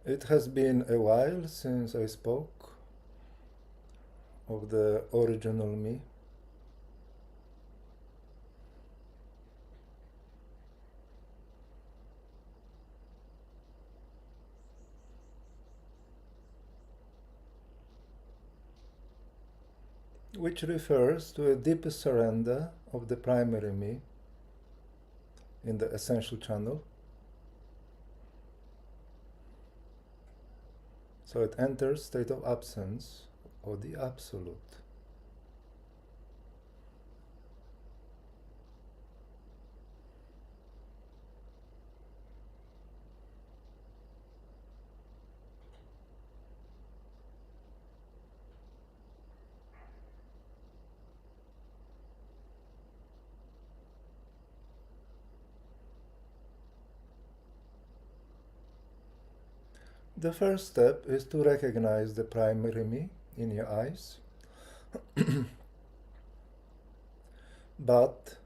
It has been a while since I spoke of the original me. Which refers to a deeper surrender of the primary me in the essential channel. So it enters state of absence or the absolute. The first step is to recognize the primary me in your eyes, but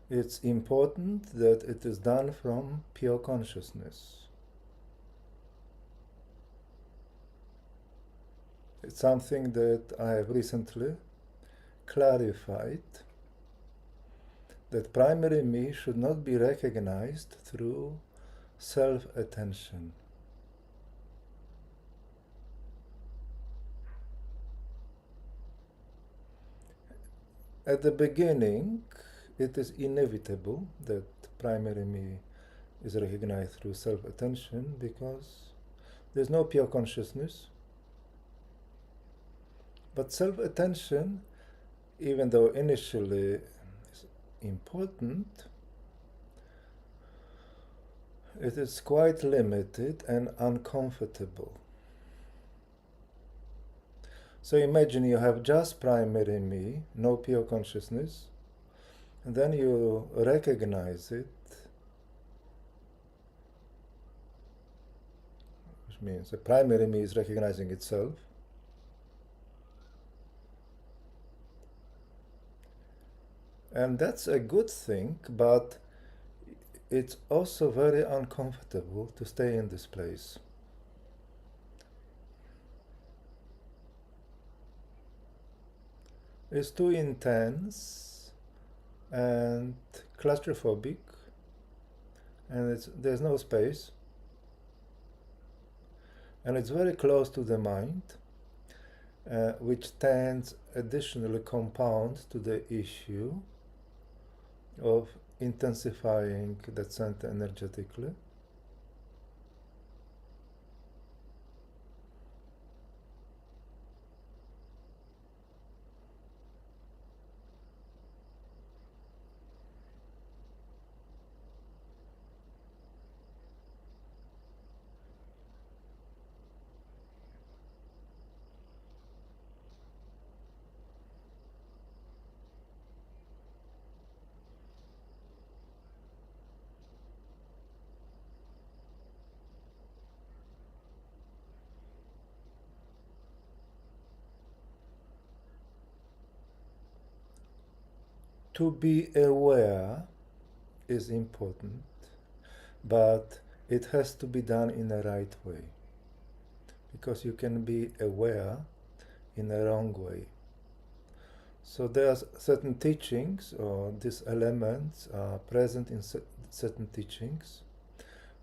it's important that it is done from pure consciousness. It's something that I have recently clarified, that primary me should not be recognized through self-attention. At the beginning, it is inevitable that primary me is recognized through self-attention because there's no pure consciousness. But self-attention, even though initially is important, it is quite limited and uncomfortable. So imagine you have just primary me, no pure consciousness, and then you recognize it, which means the primary me is recognizing itself. And that's a good thing, but it's also very uncomfortable to stay in this place. It's too intense and claustrophobic, and there's no space, and it's very close to the mind, which tends additionally compound to the issue of intensifying that center energetically. To be aware is important, but it has to be done in the right way, because you can be aware in a wrong way. So there are certain teachings, or these elements are present in certain teachings,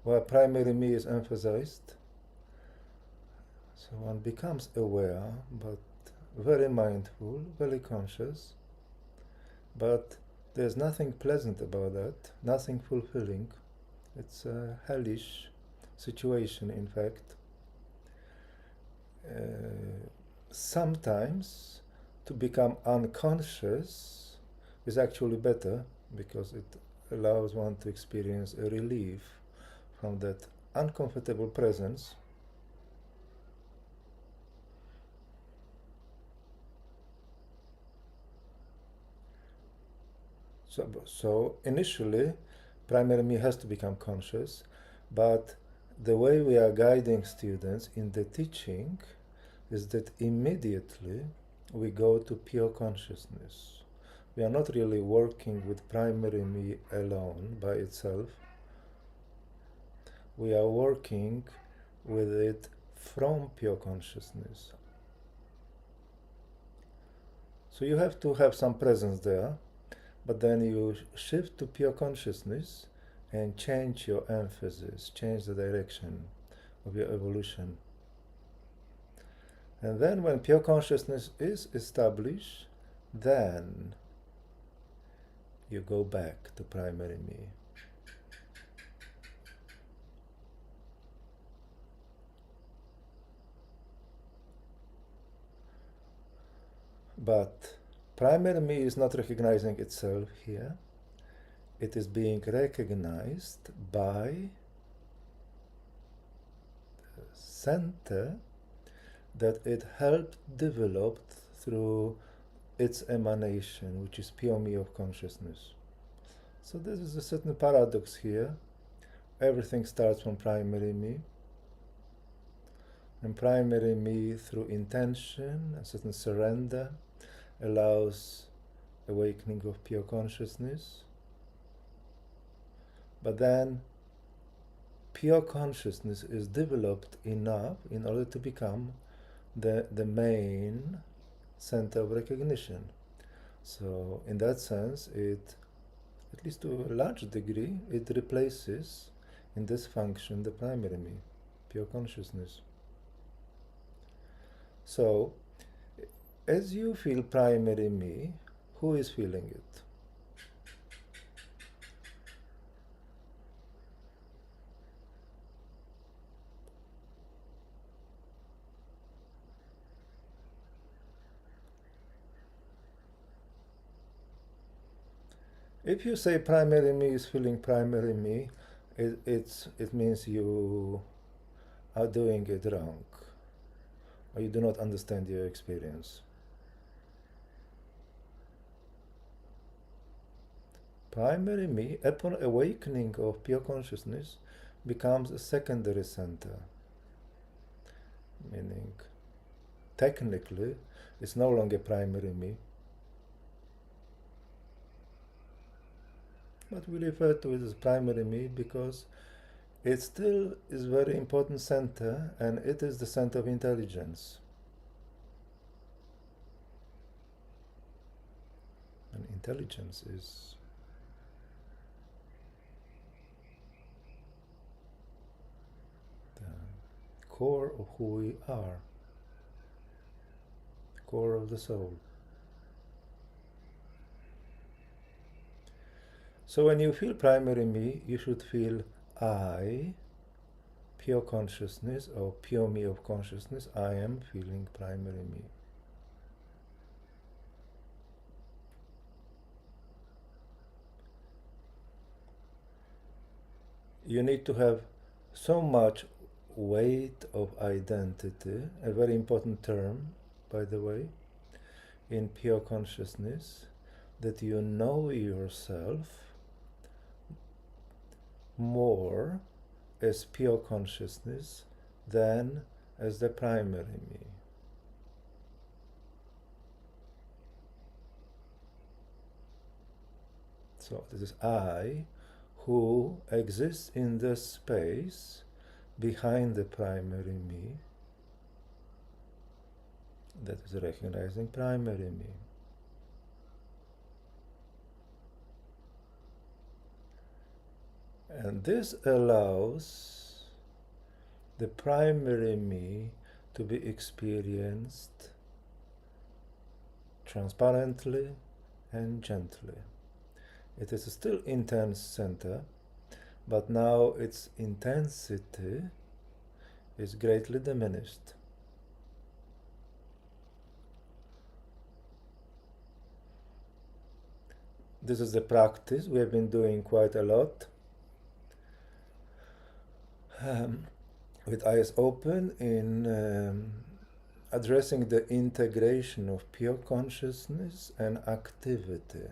where primary me is emphasized. So one becomes aware, but very mindful, very conscious. But there's nothing pleasant about that, nothing fulfilling. It's a hellish situation, in fact. Sometimes to become unconscious is actually better, because it allows one to experience a relief from that uncomfortable presence. So initially, primary me has to become conscious, but the way we are guiding students in the teaching is that immediately we go to pure consciousness. We are not really working with primary me alone by itself. We are working with it from pure consciousness. So you have to have some presence there, but then you shift to pure consciousness and change your emphasis, change the direction of your evolution. And then when pure consciousness is established, then you go back to primary me. But primary me is not recognizing itself here. It is being recognized by the center that it helped develop through its emanation, which is pure me of consciousness. So there is a certain paradox here. Everything starts from primary me. And primary me, through intention, a certain surrender, allows awakening of pure consciousness. But then pure consciousness is developed enough in order to become the main center of recognition. So in that sense, it, at least to a large degree, it replaces in this function the primary me, pure consciousness. So as you feel primary me, who is feeling it? If you say primary me is feeling primary me, it means you are doing it wrong, or you do not understand your experience. Primary me, upon awakening of pure consciousness, becomes a secondary center, meaning technically it's no longer primary me, but we refer to it as primary me because it still is a very important center, and it is the center of intelligence. And intelligence is the core of who we are, the core of the soul. So when you feel primary me, you should feel I, pure consciousness, or pure me of consciousness. I am feeling primary me. You need to have so much weight of identity, a very important term, by the way, in pure consciousness, that you know yourself more as pure consciousness than as the primary me. So this is I who exists in the space behind the primary me, that is recognizing primary me. And this allows the primary me to be experienced transparently and gently. It is still intense center, but now its intensity is greatly diminished. This is the practice we have been doing quite a lot. With eyes open in addressing the integration of pure consciousness and activity.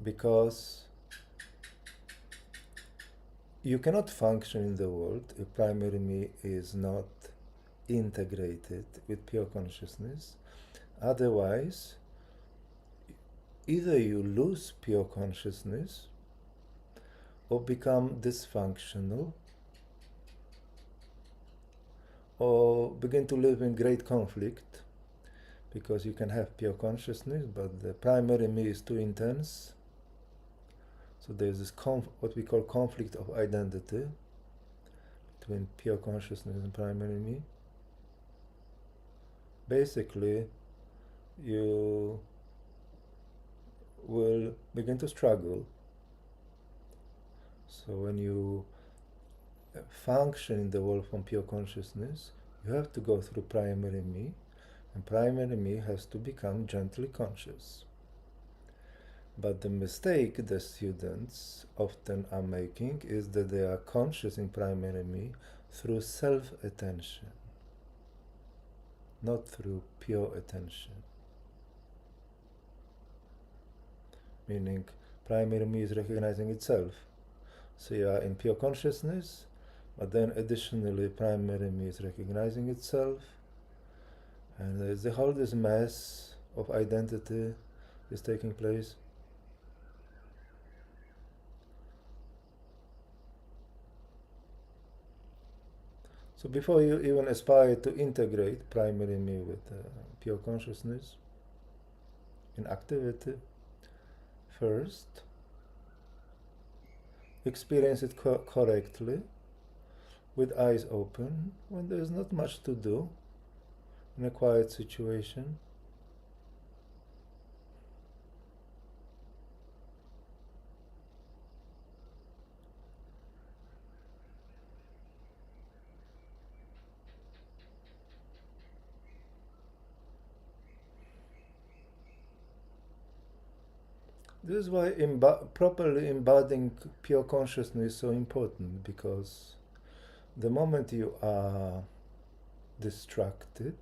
Because you cannot function in the world if primary me is not integrated with pure consciousness. Otherwise, either you lose pure consciousness or become dysfunctional, or begin to live in great conflict, because you can have pure consciousness, but the primary me is too intense. So there's this what we call conflict of identity between pure consciousness and primary me. Basically, you will begin to struggle. So when you function in the world from pure consciousness, you have to go through primary me, and primary me has to become gently conscious. But the mistake the students often are making is that they are conscious in primary me through self-attention, not through pure attention. Meaning, primary me is recognizing itself. So you are in pure consciousness, but then additionally primary me is recognizing itself, and there's the whole this mess of identity is taking place. So before you even aspire to integrate primary me with pure consciousness in activity, first experience it correctly with eyes open when there's not much to do in a quiet situation. This is why properly embodying pure consciousness is so important, because the moment you are distracted,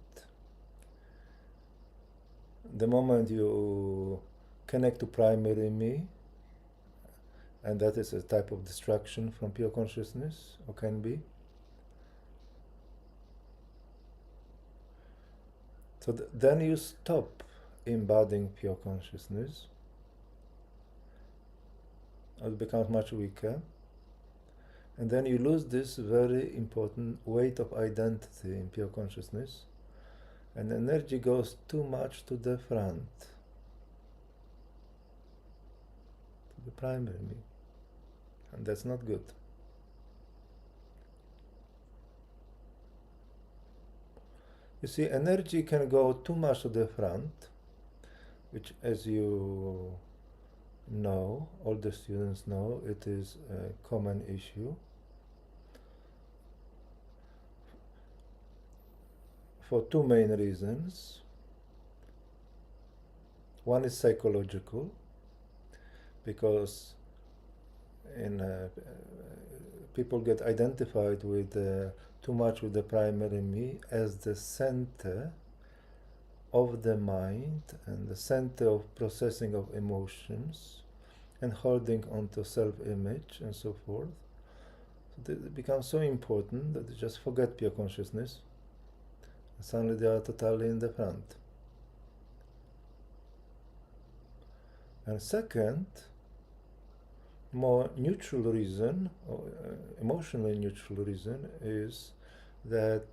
the moment you connect to primary me, and that is a type of distraction from pure consciousness, or can be. So then you stop embodying pure consciousness. It becomes much weaker. And then you lose this very important weight of identity in pure consciousness. And energy goes too much to the front, to the primary me. And that's not good. You see, energy can go too much to the front, which, as you know, all the students know, it is a common issue. For two main reasons. One is psychological, because people get identified with too much with the primary me as the center of the mind and the center of processing of emotions and holding onto self-image and so forth. So it becomes so important that they just forget pure consciousness, and suddenly they are totally in the front. And second, more neutral reason, or emotionally neutral reason, is that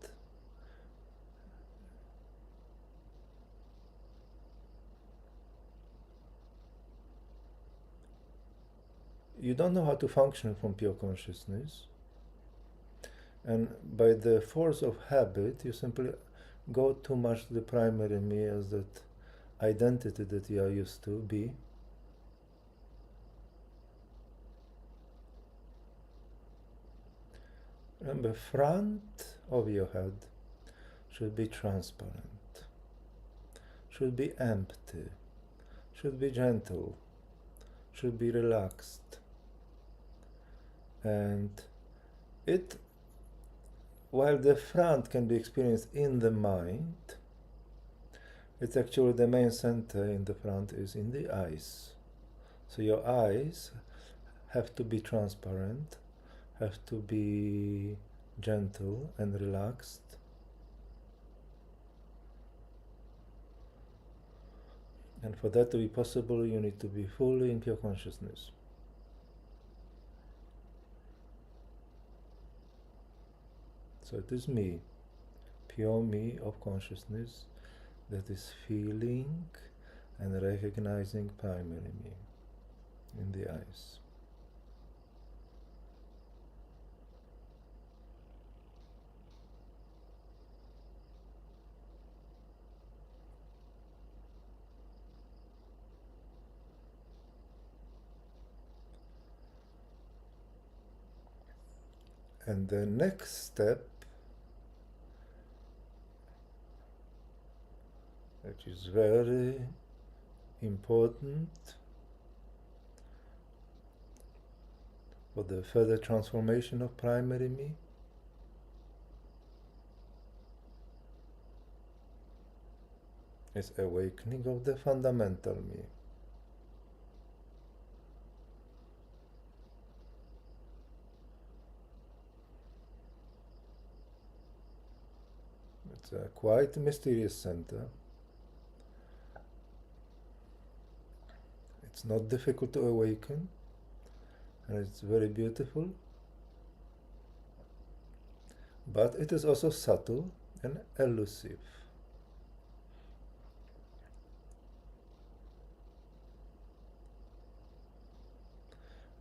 you don't know how to function from pure consciousness, and by the force of habit you simply go too much to the primary me as that identity that you are used to be. Remember, front of your head should be transparent, should be empty, should be gentle, should be relaxed. And it, while the front can be experienced in the mind, it's actually the main center in the front is in the eyes. So your eyes have to be transparent, have to be gentle and relaxed. And for that to be possible, you need to be fully in pure consciousness. So it is me, pure me of consciousness that is feeling and recognizing primary me in the eyes. And the next step, which is very important for the further transformation of primary me, is awakening of the fundamental me. It's a quite mysterious center. It's not difficult to awaken, and it's very beautiful, but it is also subtle and elusive.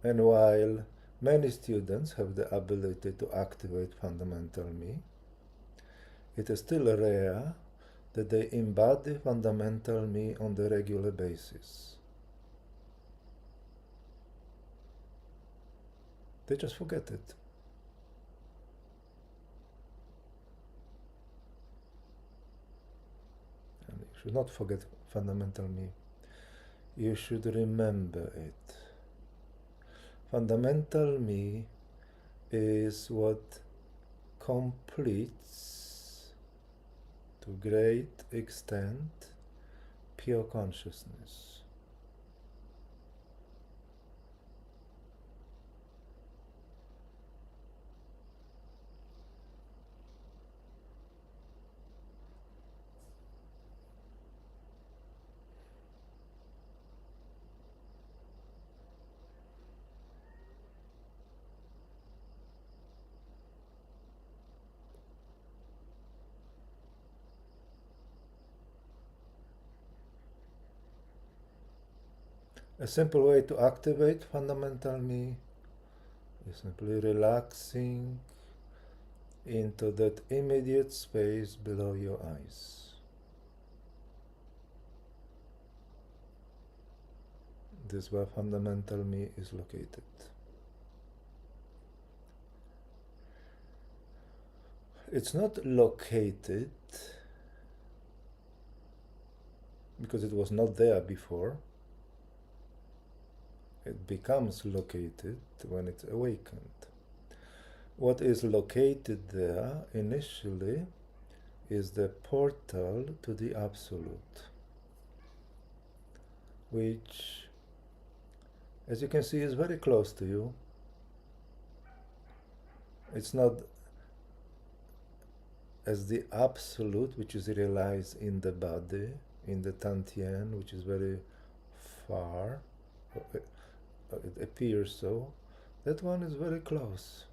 And while many students have the ability to activate fundamental me, it is still rare that they embody fundamental me on the regular basis. They just forget it. And you should not forget fundamental me. You should remember it. Fundamental me is what completes, to great extent, pure consciousness. A simple way to activate fundamental me is simply relaxing into that immediate space below your eyes. This is where fundamental me is located. It's not located because it was not there before. It becomes located when it's awakened. What is located there initially is the portal to the Absolute, which, as you can see, is very close to you. It's not as the Absolute, which is realized in the body, in the Tantien, which is very far. It appears so. That one is very close.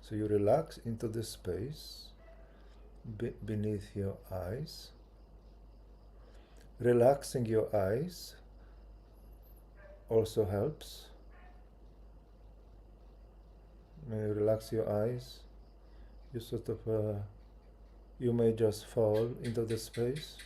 So you relax into the space beneath your eyes. Relaxing your eyes also helps. When you relax your eyes, you sort of you may just fall into the space.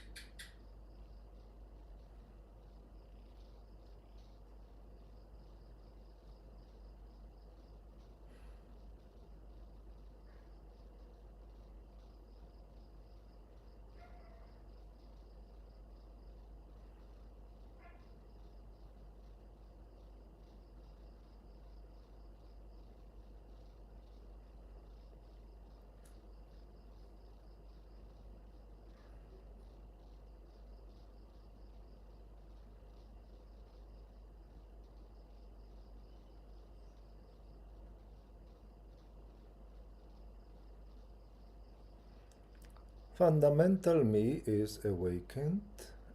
Fundamental me is awakened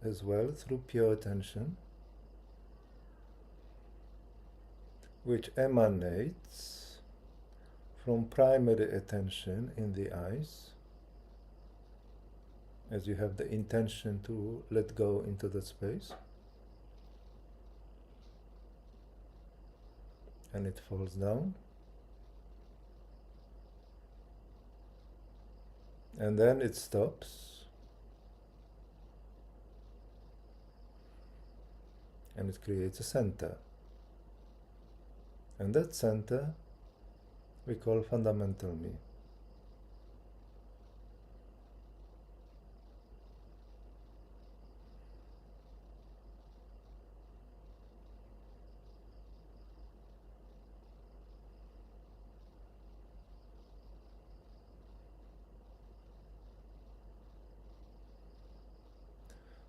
as well through pure attention. which emanates from primary attention in the eyes, as you have the intention to let go into that space, and it falls down, and then it stops, and it creates a center, and that center we call fundamental me.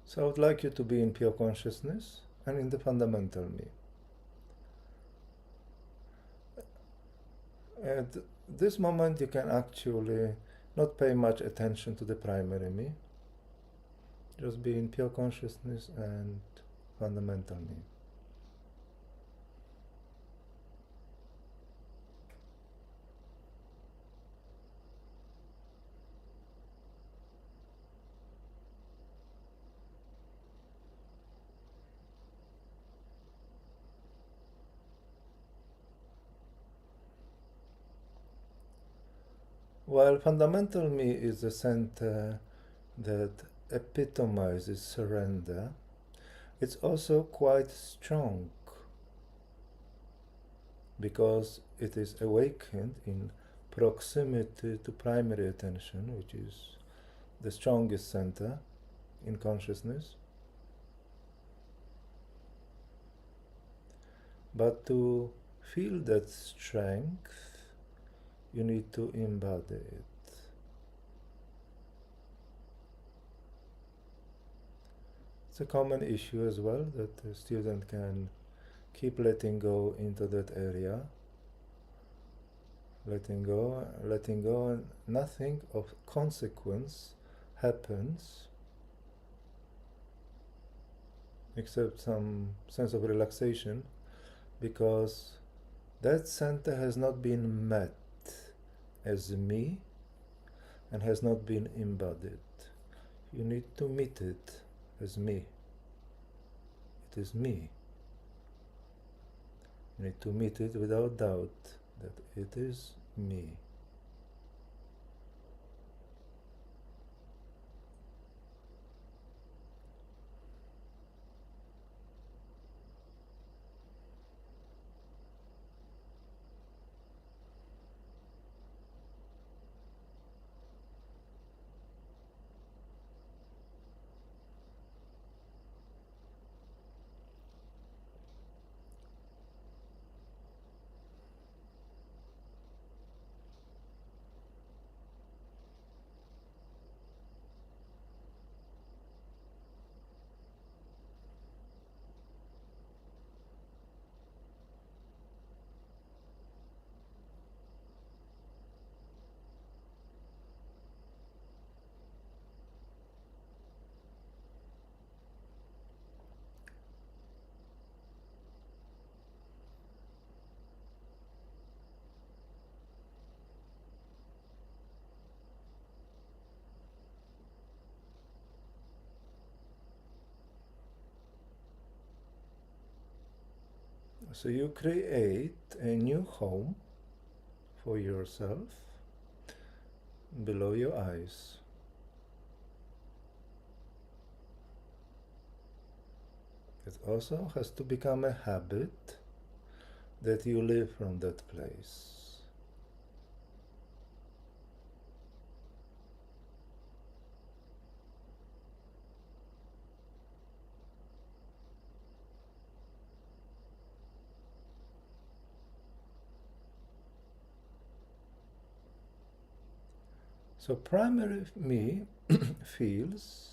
So I would like you to be in pure consciousness and in the fundamental me. At this moment you can actually not pay much attention to the primary me, just be in pure consciousness and fundamental me. While fundamental me is the center that epitomizes surrender, it's also quite strong because it is awakened in proximity to primary attention, which is the strongest center in consciousness. But to feel that strength, you need to embody it. It's a common issue as well, that the student can keep letting go into that area, letting go, and nothing of consequence happens except some sense of relaxation, because that center has not been met as me and has not been embodied. You need to meet it as me. It is me. You need to meet it without doubt that it is me. So you create a new home for yourself below your eyes. It also has to become a habit that you live from that place. So primary me feels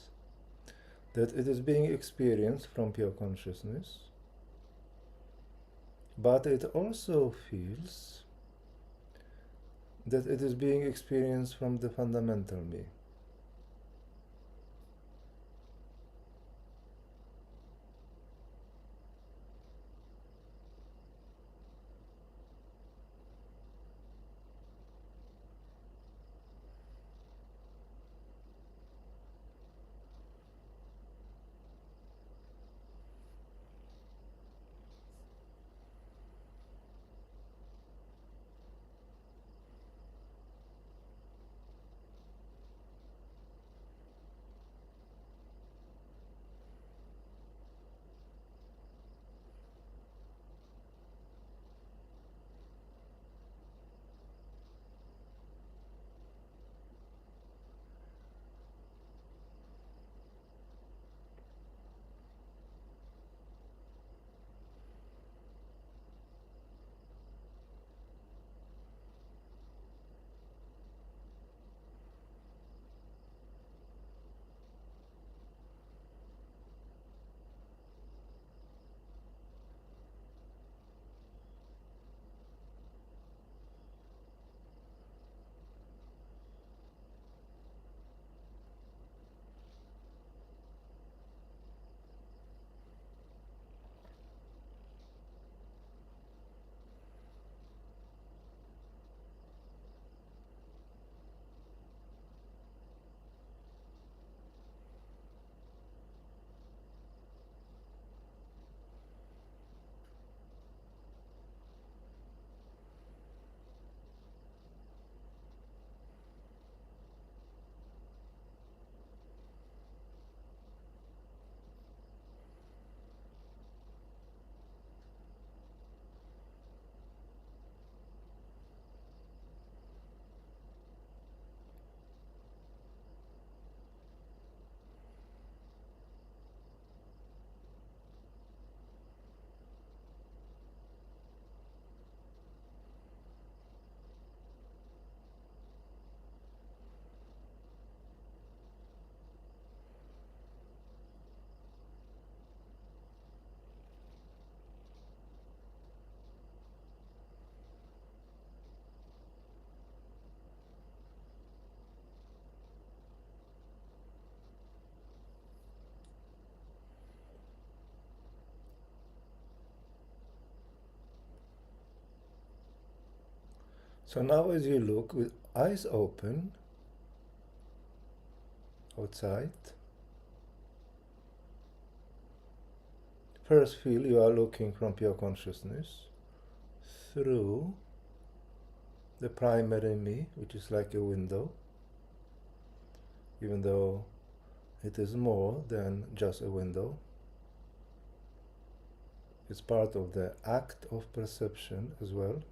that it is being experienced from pure consciousness, but it also feels that it is being experienced from the fundamental me. So now as you look with eyes open outside, first feel you are looking from pure consciousness through the primary me, which is like a window, even though it is more than just a window. It's part of the act of perception as well.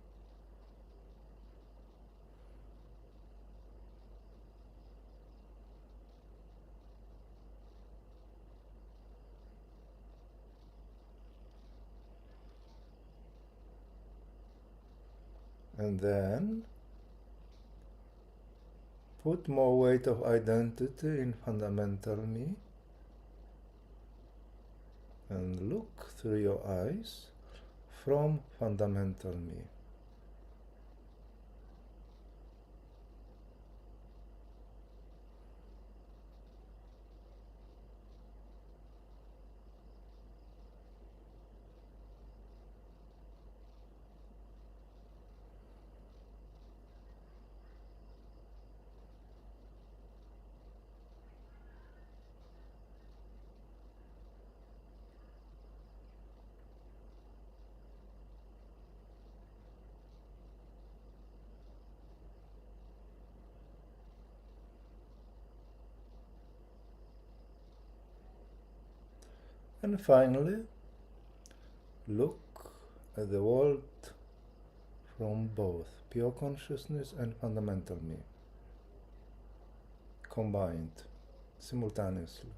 And then put more weight of identity in fundamental me and look through your eyes from fundamental me. And finally, look at the world from both pure consciousness and fundamental me, combined simultaneously.